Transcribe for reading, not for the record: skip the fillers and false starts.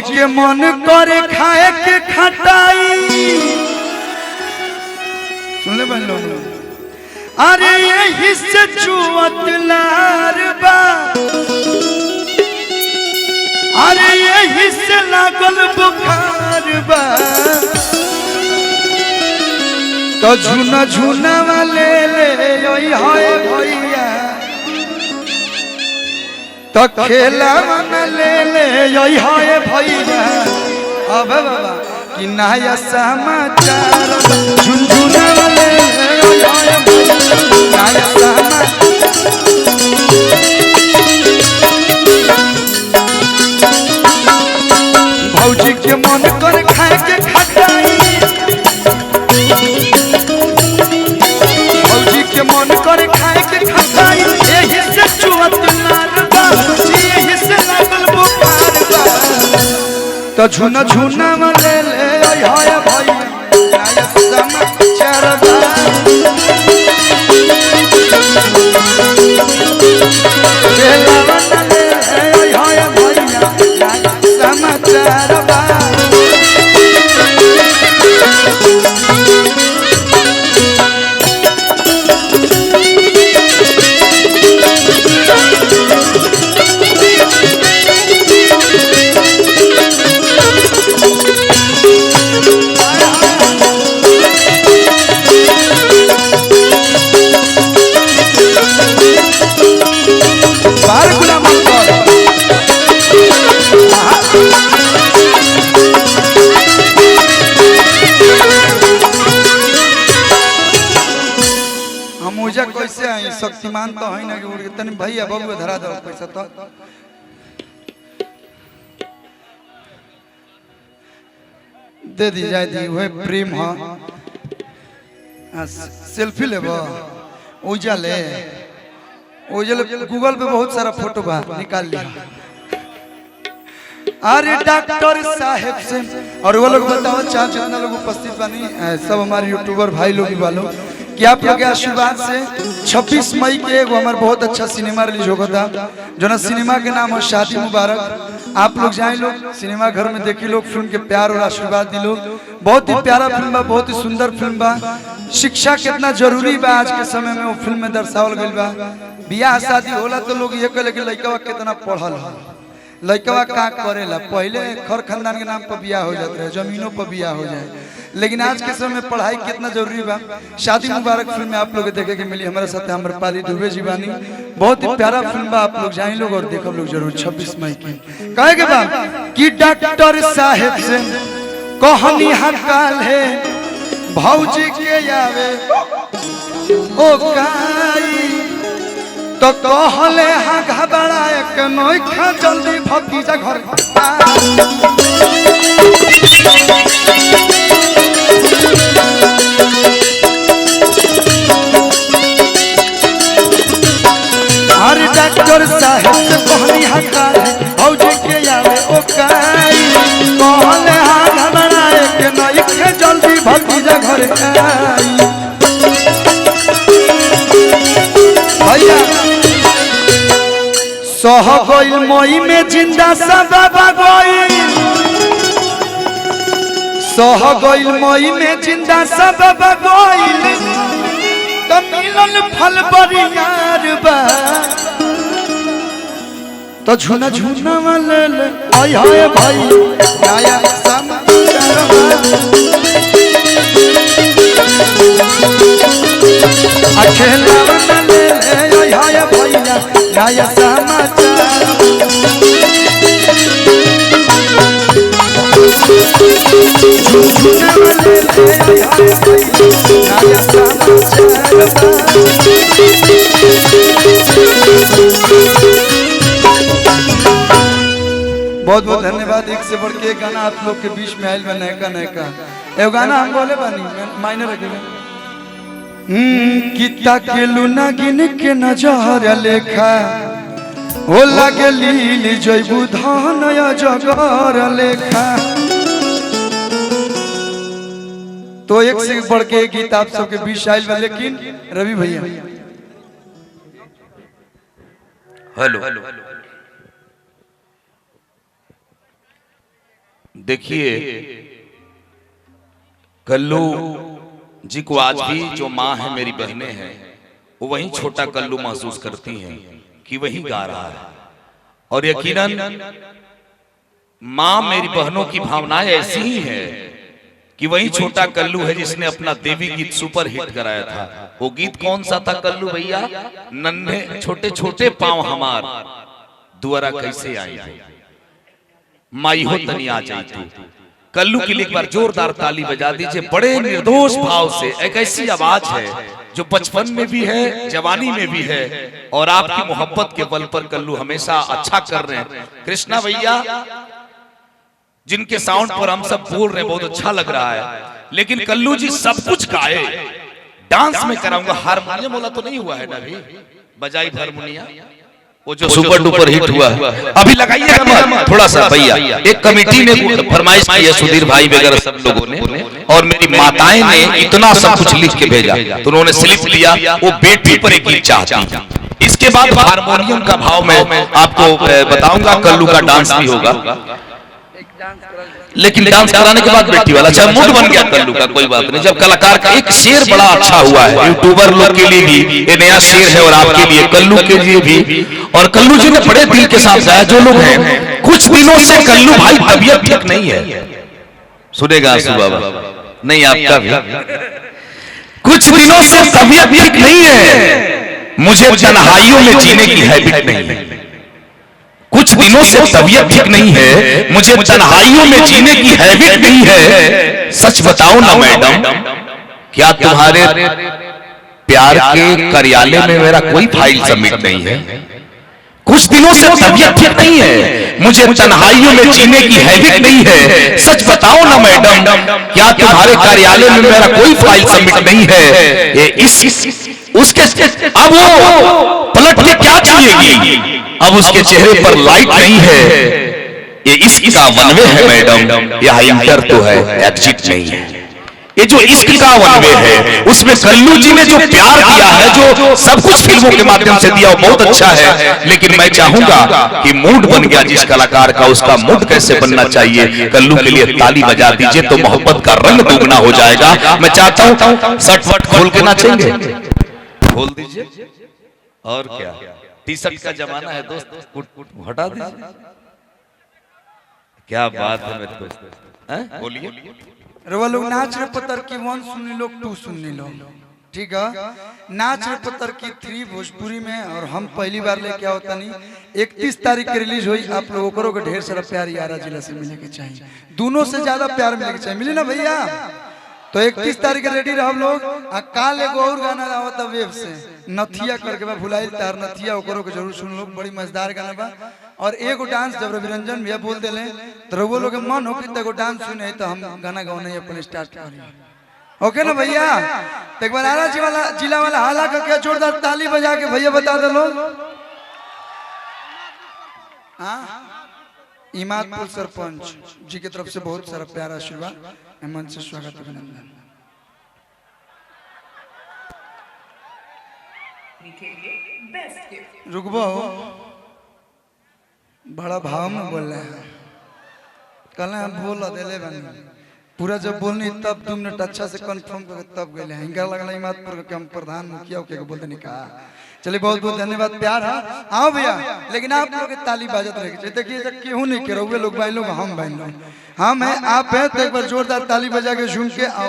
के मन करे खाए के खटाई सुन ले बहनों अरे यही से चुअत लार बा अरे यही से लागल बुखार बा तो झुना झुना वाले ले योई हाय भैया तो खेला मन ले ले योई हाय भैया अब बाबा कि नया समाचार झुनझुना वाले योई हाय भैया नया समाचार भौजी के मन कर खाए के खटाई भौजी के मन कर खाए के खटाई यही से चुअत लार बा यही से लागल बुखार बा तो झुना झुना वाले ले हाय भैया नया समाचार बा खेला वाले ले हाय भैया नया समाचार बा कैसे आई शक्तिमान तो है ना कि तनी भैया बाबू धरा दो पैसा तो दे दी जाए दी वह प्रेम हाँ सेल्फी ले उजल गूगल पे बहुत सारा फोटो बा निकाल लिया अरे डॉक्टर साहब से और वो लोग बताओ चार जितना लोग उपस्थित बनी सब हमारे यूट्यूबर भाई लोग वालों कि आप लोग के आशीर्वाद से 26 मई के एगो हमारा बहुत अच्छा सिनेमा रिलीज होगा था जो ना सिनेमा के नाम है शादी मुबारक। आप लोग जाए लोग सिनेमा घर में देखी लोग फिल्म के प्यार और आशीर्वाद दी लोग। बहुत ही प्यारा फिल्म बा, बहुत ही सुंदर फिल्म बा। शिक्षा कितना जरूरी बा आज के समय में वो फिल्म में दर्शावल गई बा। बियाह शादी होला तो लोग ये कहले कि लड़का कितना पढ़ल है, लड़का का करेला। पहले खर खानदान के नाम पर बियाह हो जाते रहे, जमीनों पर बियाह हो जाए, लेकिन आज के समय में पढ़ाई कितना जरूरी बा। शादी मुबारक फिल्म में आप लोग देखे के मिली हमारे साथ अमरपाली दुबे जीवानी। बहुत ही प्यारा फिल्म बा, आप लोग जाए लोग और देखो लोग जरूर 26 मई की। कहे के बा कि डॉक्टर साहब से कहानी हकाल है भौजी के आवे ओ काई तो कहले हाँ घबराए के नोखा जल्दी भतीजा घर अरे डॉक्टर साहब से कहली हकाल भौजी के आवे ओ काई कहले हाँ घबराए के नोखा जल्दी भतीजा घर आई। भैया सह गइल मई में जिंदा सब गइल, सह गइल मई में जिंदा सब गइल तो मिलल फल बरियार बा तो झुना झुना वाले आय हाय भाई नया समाचार अकेला वाले आय हाय भैया नया समाचार झुना वाले आय हाय भैया नया समाचार। बहुत बहुत धन्यवाद। एक से बढ़ के एक गाना आप लोग के बीच में आयल बा नयका नयका एगो गाना हम बोले बानी मायने रखे किता के लुना गिन के नजर लेखा हो लगे लीली जयबू धन जगर लेखा। तो एक से बढ़ के एक गीत आप सबके बीच आयल बा। लेकिन रवि भैया हेलो देखिए कल्लू जी को आज भी जो माँ है मेरी बहनें हैं वो वही छोटा कल्लू महसूस करती हैं कि वही गा रहा है। और यकीनन माँ मेरी बहनों की भावनाएं ऐसी ही है कि वही छोटा कल्लू है जिसने अपना देवी गीत सुपर हिट कराया था। वो गीत कौन सा था कल्लू भैया? नन्हे छोटे छोटे पांव हमार दुआरा कैसे आई हो, माई हो तनी आ जाई तू। कल्लू के लिए एक बार जोरदार ताली बजा दीजिए। बड़े निर्दोष भाव से एक ऐसी आवाज है जो बचपन में भी है, जवानी में भी है, और आपकी मोहब्बत के बल पर कल्लू हमेशा अच्छा कर रहे हैं। कृष्णा भैया जिनके साउंड पर हम सब बोल रहे हैं बहुत अच्छा लग रहा है, लेकिन कल्लू जी सब कुछ गाए। डांस में कराऊंगा, हारमोनियम वाला तो नहीं हुआ है ना? अभी बजाई हारमोनिया वो जो सुपर डुपर हिट हुआ अभी लगाइए थोड़ा सा भैया। एक कमेटी ने फरमाइश की है, सुधीर भाई वगैरह सब लोगों ने, और मेरी माताएं ने इतना सब कुछ लिख के भेजा तो उन्होंने स्लिप लिया, वो बेटी पर एक गीत चाहती। इसके बाद हारमोनियम का भाव मैं आपको बताऊंगा, कल्लू का डांस भी होगा, लेकिन डांस कराने के बाद बेटी वाला। अच्छा मूड बन गया कल्लू का, कोई बात नहीं। जब कलाकार का एक शेर बड़ा अच्छा हुआ है, यूट्यूबर लोग के लिए भी ये नया शेर है और आपके लिए कल्लू के लिए भी। और कल्लू जी ने बड़े दिल के साथ गाया। जो लोग हैं कुछ दिनों से कल्लू भाई तबीयत ठीक नहीं है, सुनेगा आंसू बाबा नहीं आपका भी, कुछ दिनों से तबीयत ठीक नहीं है, मुझे तन्हाइयों में जीने की हैबिट नहीं है। कुछ दिनों से तबीयत ठीक नहीं है, मुझे तन्हाइयों में जीने की हैबिट नहीं है। सच बताओ ना मैडम, क्या तुम्हारे प्यार के कार्यालय में मेरा कोई फाइल सबमिट नहीं है? कुछ दिनों से तबीयत ठीक नहीं है, मुझे तन्हाइयों में जीने की हैबिट नहीं है। सच बताओ ना मैडम, क्या तुम्हारे कार्यालय में मेरा कोई फाइल सबमिट नहीं है? ये उसके अब वो पलट के क्या चाहिएगी? अब उसके चेहरे पर लाइट नहीं है। ये इश्क का वनवे है मैडम, यह इंटर तो है, एग्जिट नहीं है। ये जो इश्क का वनवे है उसमें कल्लू जी ने जो प्यार दिया है, जो सब कुछ फिल्मों के माध्यम से दिया, वो बहुत अच्छा है। लेकिन मैं चाहूंगा कि मूड बन गया जिस कलाकार का, उसका मूड कैसे बनना चाहिए। कल्लू के लिए ताली बजा दीजिए तो मोहब्बत का रंग दुगना हो जाएगा। मैं चाहता हूँ शर्ट वट खोल के नाचेंगे, खोल दीजिए। और क्या टी शर्ट का जमाना है दोस्त, हटा दीजिए। क्या बात है मेरे दोस्त, बोलिए। रवा लोग नाच रे पत्थर की 1 सुन लो, 2 सुन लो, ठीक है? नाच रे पत्थर की 3 भोजपुरी में, और हम पहली बार लेके आओ तनी 31 तारीख के रिलीज हुई। आप लोगों करो के ढेर सारा प्यार यारा जिला से मिले के चाहिए, दोनों से ज्यादा प्यार मिले के चाहिए, मिले ना भैया? तो 31 तारीख रेडी रहो लोग। काल एगो और गाना आवता वेब से, नथिया करके बा, भुलाइल तार नथिया, ओकरो के जरूर सुन लो, बड़ी मजेदार गाना बा। और एगो डांस जब रविरंजन भैया बोल देले तो रवो लोग मन हो कि एगो डांस सुने तो हम गाना गाउने अपन स्टार्ट करी। ओके ना भैया? तो एक बार आरा जिला वाला हाला करके जोरदार ताली बजा के भैया बता दो लोग। हाँ, इमादपुर सरपंच जी की तरफ से बहुत सारा प्यारा आशीर्वाद, मन से स्वागत अभिनंदन। रुकबो, बड़ा भाव में बोल रहे हैं, कल हम बोल दिले बनी पूरा, जब बोलनी तब तुमने अच्छा से कंफर्म कर तब गए हिंगा लगला इमादपुर के हम प्रधान मुखिया के बोलते नहीं कहा। चलिए बहुत बहुत धन्यवाद, प्यार है। आओ भैया, लेकिन आप लोग की ताली बाजत रहे, देखिए क्यों नहीं करोगे लोग, भाई लोग हम भाई लोग हम हैं, आप हैं, तो एक बार जोरदार ताली बजा के झूम के आओ।